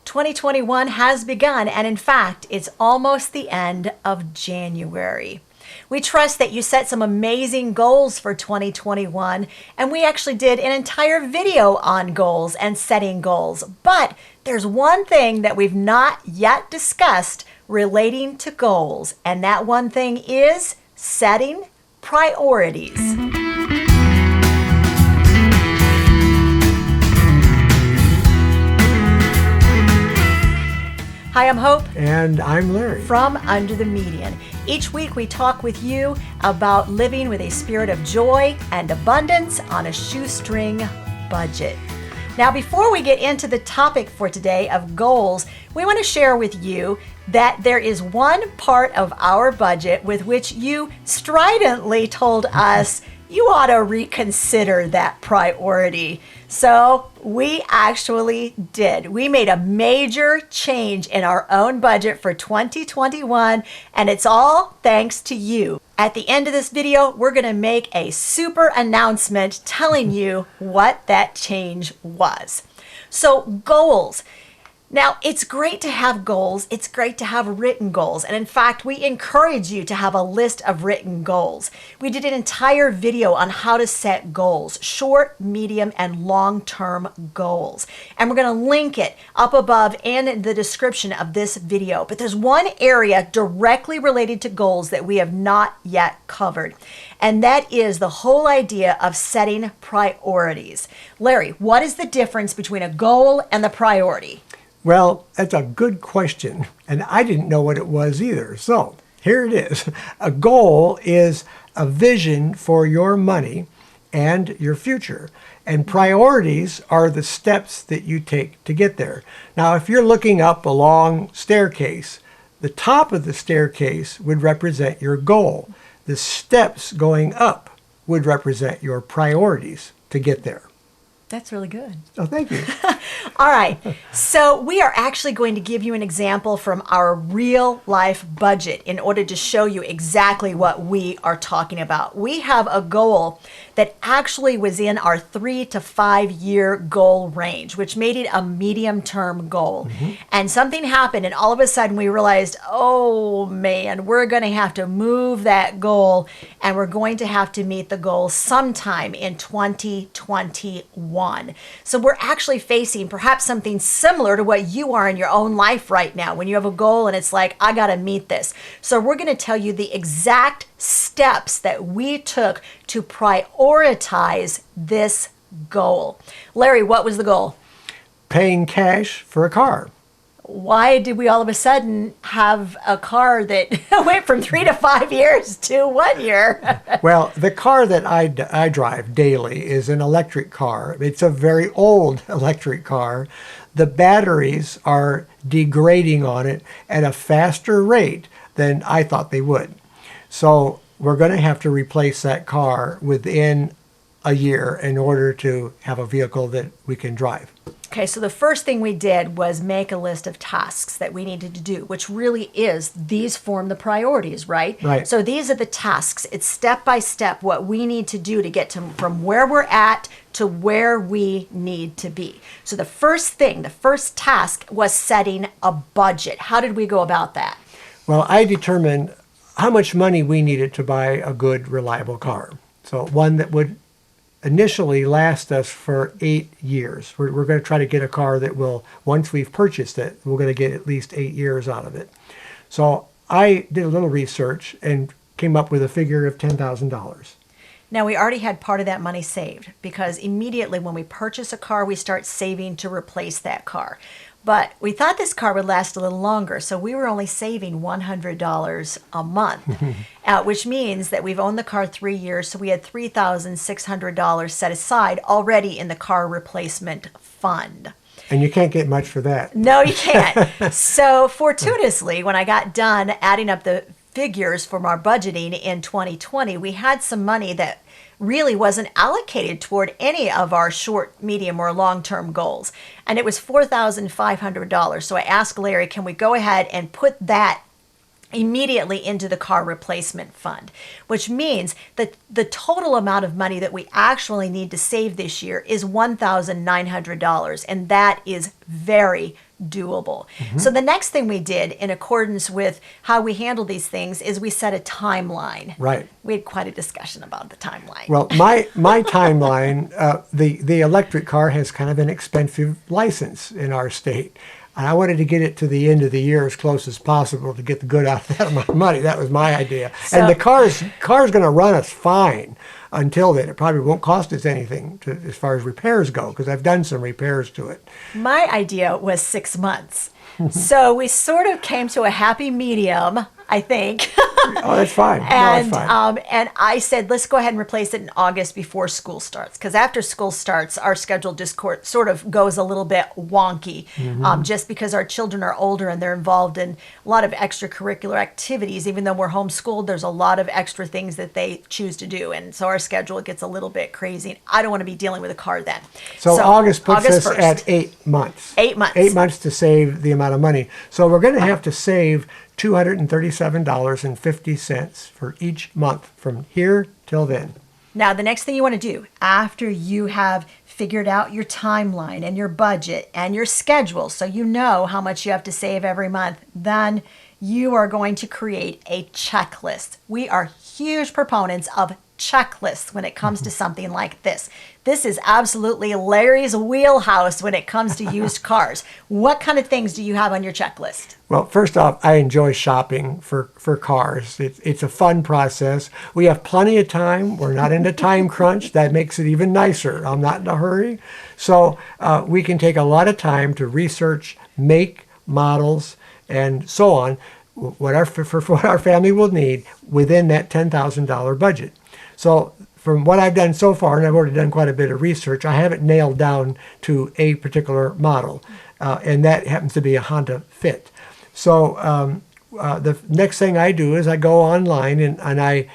2021 has begun, and in fact, it's almost the end of January. We trust that you set some amazing goals for 2021, and we actually did an entire video on goals and setting goals. But there's one thing that we've not yet discussed relating to goals, and that one thing is setting priorities. Hi, I'm Hope. And I'm Larry. From Under the Median. Each week we talk with you about living with a spirit of joy and abundance on a shoestring budget. Now, before we get into the topic for today of goals, we want to share with you that there is one part of our budget with which you stridently told us you ought to reconsider that priority. So we actually did. We made a major change in our own budget for 2021, and it's all thanks to you. At the end of this video, we're going to make a super announcement telling you what that change was. So goals. Now, it's great to have goals. It's great to have written goals. And in fact, we encourage you to have a list of written goals. We did an entire video on how to set goals, short, medium, and long-term goals. And we're going to link it up above and in the description of this video. But there's one area directly related to goals that we have not yet covered. And that is the whole idea of setting priorities. Larry, what is the difference between a goal and the priority? Well, that's a good question, and I didn't know what it was either. So here it is. A goal is a vision for your money and your future, and priorities are the steps that you take to get there. Now, if you're looking up a long staircase, the top of the staircase would represent your goal. The steps going up would represent your priorities to get there. That's really good. Oh, thank you. All right. So we are actually going to give you an example from our real life budget in order to show you exactly what we are talking about. We have a goal that actually was in our 3 to 5 year goal range, which made it a medium term goal. And something happened, and all of a sudden we realized, oh man, we're going to have to move that goal, and we're going to have to meet the goal sometime in 2021. So we're actually facing perhaps something similar to what you are in your own life right now when you have a goal and it's like, I got to meet this. So we're going to tell you the exact steps that we took to prioritize this goal. Larry, what was the goal? Paying cash for a car. Why did we all of a sudden have a car that went from 3 to 5 years to 1 year? Well, the car that I drive daily is an electric car. It's a very old electric car. The batteries are degrading on it at a faster rate than I thought they would. So we're going to have to replace that car within a year in order to have a vehicle that we can drive. Okay, so the first thing we did was make a list of tasks that we needed to do, which really is, these form the priorities, right? Right. So these are the tasks. It's step by step what we need to do to get to from where we're at to where we need to be. So the first thing, the first task was setting a budget. How did we go about that? Well, I determined how much money we needed to buy a good, reliable car. So one that would initially last us for 8 years. We're going to try to get a car that will, once we've purchased it, we're going to get at least 8 years out of it. So I did a little research and came up with a figure of $10,000. Now, we already had part of that money saved because immediately when we purchase a car, we start saving to replace that car. But we thought this car would last a little longer, so we were only saving $100 a month, which means that we've owned the car 3 years, so we had $3,600 set aside already in the car replacement fund. And you can't get much for that. No, you can't. So fortuitously, when I got done adding up the figures from our budgeting in 2020, we had some money that really wasn't allocated toward any of our short, medium, or long-term goals. And it was $4,500. So I asked Larry, can we go ahead and put that immediately into the car replacement fund, which means that the total amount of money that we actually need to save this year is $1,900. And that is very doable. So the next thing we did in accordance with how we handle these things is we set a timeline. Right. We had quite a discussion about the timeline. Well, my timeline, the electric car has kind of an expensive license in our state. And I wanted to get it to the end of the year as close as possible to get the good out of that amount of money. That was my idea. So, and the car's going to run us fine until then. It probably won't cost us anything as far as repairs go, because I've done some repairs to it. my idea was 6 months. So we sort of came to a happy medium, I think. Oh, that's fine. And no, that's fine. and I said, let's go ahead and replace it in August before school starts, because after school starts, our schedule just sort of goes a little bit wonky, just because our children are older and they're involved in a lot of extracurricular activities. Even though we're homeschooled, there's a lot of extra things that they choose to do, and so our schedule gets a little bit crazy. And I don't want to be dealing with a car then. So August puts August us 1st. at 8 months. 8 months. 8 months to save the amount of money. So we're going to have to save $237.50 for each month from here till then. Now, the next thing you want to do after you have figured out your timeline and your budget and your schedule, so you know how much you have to save every month, then you are going to create a checklist. We are huge proponents of checklists when it comes to something like this. This is absolutely Larry's wheelhouse when it comes to used cars. What kind of things do you have on your checklist? Well, first off, I enjoy shopping for cars. It's a fun process. We have plenty of time. We're not in a time crunch. That makes it even nicer. I'm not in a hurry. So we can take a lot of time to research make, models, and so on, for what our family will need within that $10,000 budget. So from what I've done so far, and I've already done quite a bit of research, I have it nailed down to a particular model, and that happens to be a Honda Fit. So the next thing I do is I go online and I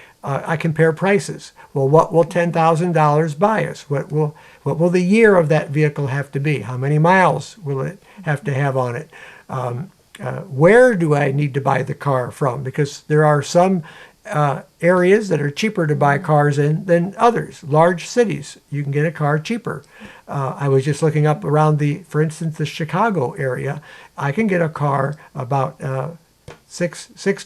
compare prices. Well, what will $10,000 buy us? What will the year of that vehicle have to be? How many miles will it have to have on it? Where do I need to buy the car from? Because there are some areas that are cheaper to buy cars in than others. Large cities, you can get a car cheaper. I was just looking up around for instance, the Chicago area. I can get a car about $600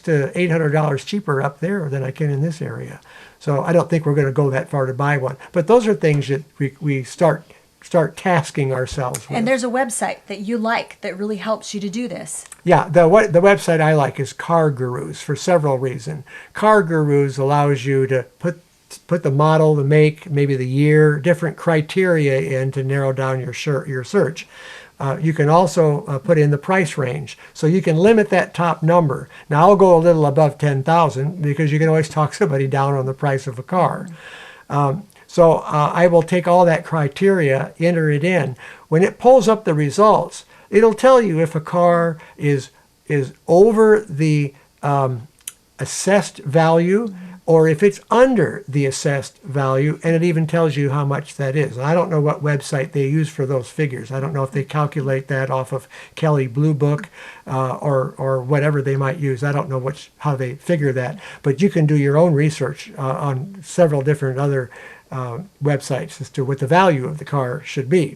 to $800 cheaper up there than I can in this area. So I don't think we're going to go that far to buy one. But those are things that we start tasking ourselves with. And there's a website that you like that really helps you to do this. Yeah, the website I like is Car Gurus for several reasons. Car Gurus allows you to put the model, the make, maybe the year, different criteria in to narrow down your search. You can also put in the price range, so you can limit that top number. Now I'll go a little above 10,000 because you can always talk somebody down on the price of a car. So I will take all that criteria, enter it in. When it pulls up the results, it'll tell you if a car is over the assessed value or if it's under the assessed value, and it even tells you how much that is. I don't know what website they use for those figures. I don't know if they calculate that off of Kelley Blue Book or whatever they might use. I don't know how they figure that, but you can do your own research on several different other websites as to what the value of the car should be.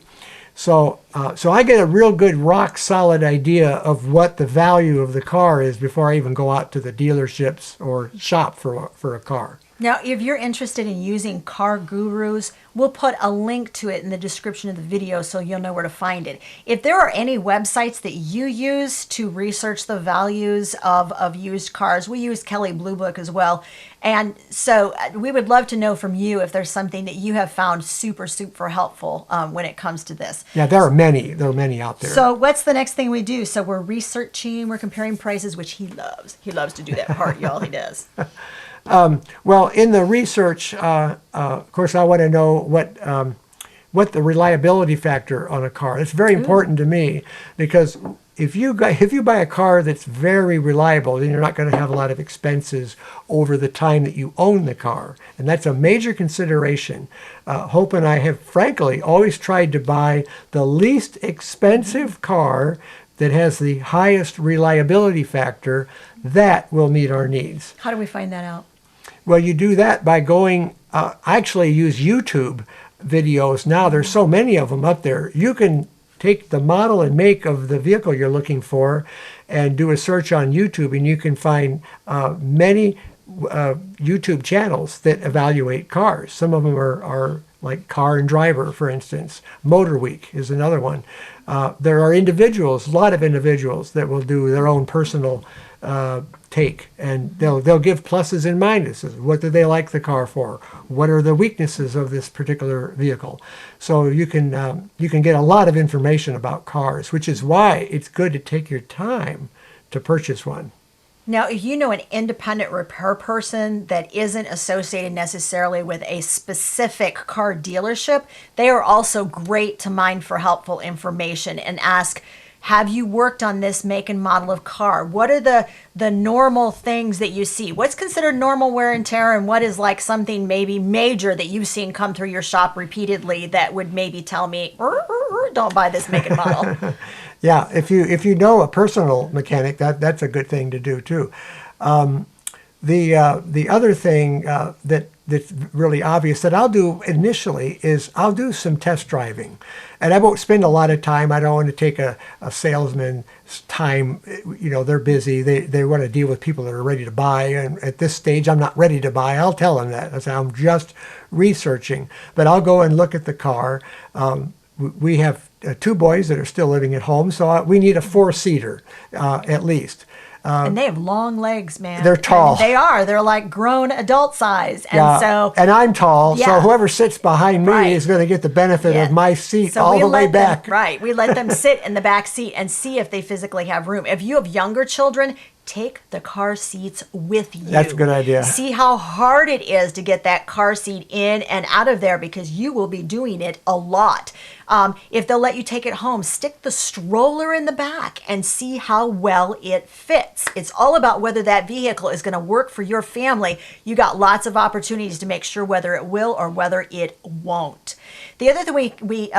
So I get a real good rock solid idea of what the value of the car is before I even go out to the dealerships or shop for a car. Now, if you're interested in using Car Gurus, we'll put a link to it in the description of the video so you'll know where to find it. If there are any websites that you use to research the values of used cars, we use Kelley Blue Book as well. And so we would love to know from you if there's something that you have found super helpful when it comes to this. Yeah, there are many out there. So what's the next thing we do? So we're researching, we're comparing prices, which he loves. He loves to do that part, y'all. He does. Well, in the research, of course, I want to know what the reliability factor on a car. It's very important to me because if you buy a car that's very reliable, then you're not going to have a lot of expenses over the time that you own the car, and that's a major consideration. Hope and I have, frankly, always tried to buy the least expensive car that has the highest reliability factor that will meet our needs. How do we find that out? Well, you do that by going, I actually use YouTube videos now. There's so many of them up there. You can take the model and make of the vehicle you're looking for and do a search on YouTube, and you can find many YouTube channels that evaluate cars. Some of them are like Car and Driver, for instance. Motor Week is another one. There are individuals, a lot of individuals, that will do their own personal take, and they'll give pluses and minuses. What do they like the car for? What are the weaknesses of this particular vehicle? So you can get a lot of information about cars, which is why it's good to take your time to purchase one. Now, if you know an independent repair person that isn't associated necessarily with a specific car dealership, they are also great to mine for helpful information and ask, have you worked on this make and model of car? What are the normal things that you see? What's considered normal wear and tear, and what is like something maybe major that you've seen come through your shop repeatedly that would maybe tell me, don't buy this make and model? Yeah, if you know a personal mechanic, that's a good thing to do too. The other thing that's really obvious that I'll do initially is I'll do some test driving, and I won't spend a lot of time. I don't want to take a salesman's time. You know, they're busy. They want to deal with people that are ready to buy, and at this stage, I'm not ready to buy. I'll tell them that. I say I'm just researching, but I'll go and look at the car. We have 2 boys that are still living at home, so we need a 4-seater at least. And they have long legs, man. They're tall. They are. They're like grown adult size. And and I'm tall, so whoever sits behind me is going to get the benefit of my seat all the way back. We let them sit in the back seat and see if they physically have room. If you have younger children, take the car seats with you. That's a good idea. See how hard it is to get that car seat in and out of there, because you will be doing it a lot. If they'll let you take it home, stick the stroller in the back and see how well it fits. It's all about whether that vehicle is going to work for your family. You got lots of opportunities to make sure whether it will or whether it won't. The other thing we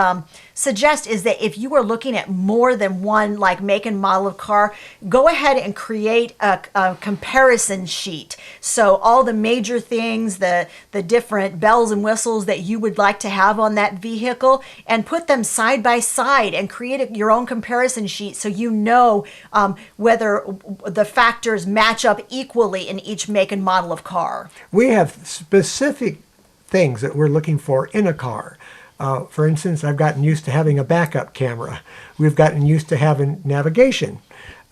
suggest is that if you are looking at more than one like make and model of car, go ahead and create a comparison sheet. So all the major things, the different bells and whistles that you would like to have on that vehicle, and put them side by side and create your own comparison sheet so you know whether the factors match up equally in each make and model of car. We have specific things that we're looking for in a car. For instance, I've gotten used to having a backup camera. We've gotten used to having navigation.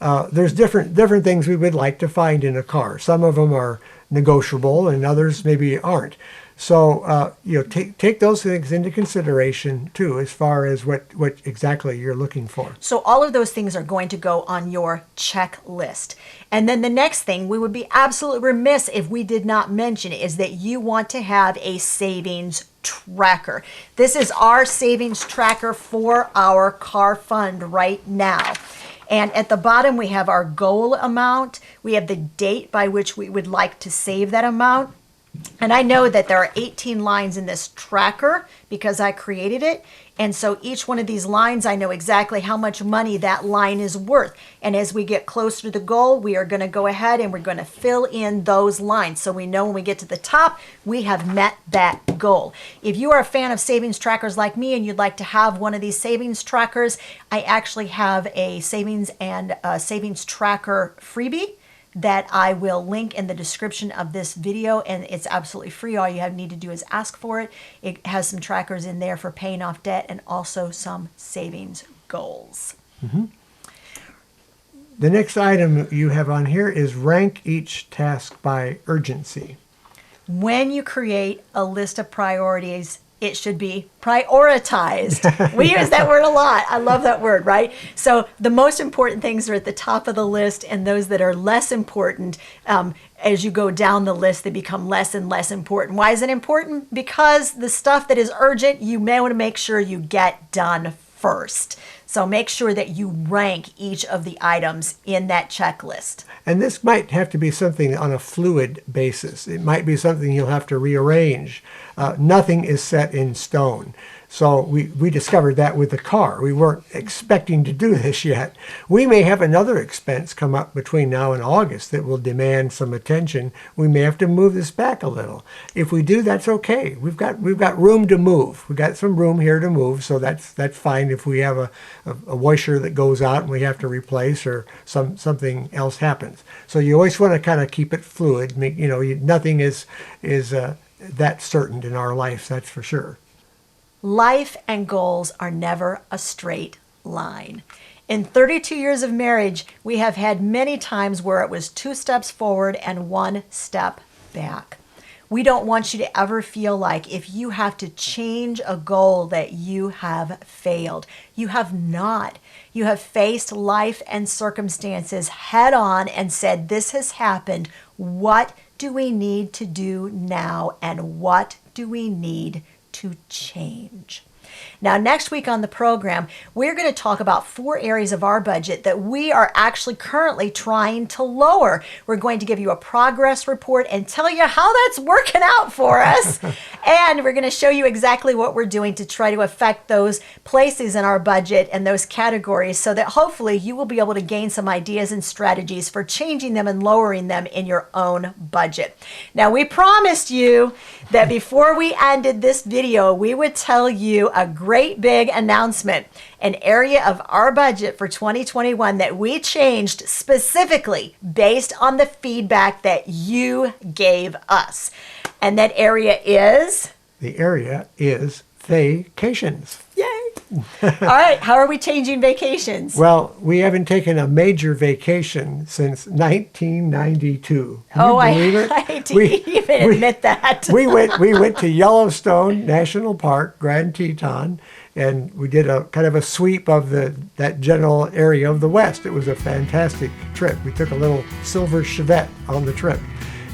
There's different things we would like to find in a car. Some of them are negotiable, and others maybe aren't. So take those things into consideration too, as far as what exactly you're looking for. So all of those things are going to go on your checklist. And then the next thing we would be absolutely remiss if we did not mention is that you want to have a savings tracker. This is our savings tracker for our car fund right now. And at the bottom, we have our goal amount. We have the date by which we would like to save that amount. And I know that there are 18 lines in this tracker because I created it. And so each one of these lines, I know exactly how much money that line is worth. And as we get closer to the goal, we are going to go ahead and we're going to fill in those lines. So we know when we get to the top, we have met that goal. If you are a fan of savings trackers like me and you'd like to have one of these savings trackers, I actually have a savings and savings tracker freebie that I will link in the description of this video, and it's absolutely free. All you need to do is ask for it. It has some trackers in there for paying off debt and also some savings goals. Mm-hmm. The next item you have on here is rank each task by urgency. When you create a list of priorities, it should be prioritized. We use that word a lot. I love that word, right? So the most important things are at the top of the list, and those that are less important, as you go down the list, they become less and less important. Why is it important? Because the stuff that is urgent, you may want to make sure you get done first. So make sure that you rank each of the items in that checklist. And this might have to be something on a fluid basis. It might be something you'll have to rearrange. Nothing is set in stone. So we discovered that with the car. We weren't expecting to do this yet. We may have another expense come up between now and August that will demand some attention. We may have to move this back a little. If we do, that's okay. We've got room to move. We've got some room here to move, so that's fine. If we have a washer that goes out and we have to replace, or something else happens. So you always want to kind of keep it fluid. Nothing is that certain in our life, that's for sure. Life and goals are never a straight line. In 32 years of marriage, we have had many times where it was 2 steps forward and 1 step back. We don't want you to ever feel like if you have to change a goal that you have failed. You have not. You have faced life and circumstances head on and said, this has happened. What do we need to do now? And what do we need to change? Now, next week on the program, we're going to talk about 4 areas of our budget that we are actually currently trying to lower. We're going to give you a progress report and tell you how that's working out for us. And we're going to show you exactly what we're doing to try to affect those places in our budget and those categories so that hopefully you will be able to gain some ideas and strategies for changing them and lowering them in your own budget. Now, we promised you that before we ended this video, we would tell you a great big announcement, an area of our budget for 2021 that we changed specifically based on the feedback that you gave us. And that area is? The area is vacations. Yay! All right, how are we changing vacations? Well, we haven't taken a major vacation since 1992. I hate to even admit that. we went to Yellowstone National Park, Grand Teton, and we did a kind of a sweep of that general area of the West. It was a fantastic trip. We took a little silver Chevette on the trip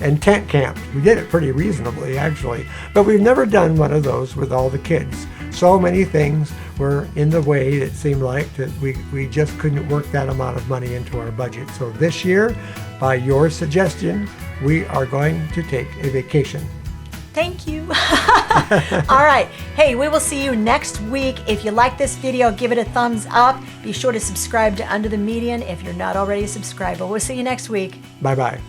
and tent camped. We did it pretty reasonably, actually. But we've never done one of those with all the kids. So many things were in the way, it seemed like, that we just couldn't work that amount of money into our budget. So this year, by your suggestion, we are going to take a vacation. Thank you. All right. Hey, we will see you next week. If you like this video, give it a thumbs up. Be sure to subscribe to Under the Median if you're not already a subscriber. We'll see you next week. Bye-bye.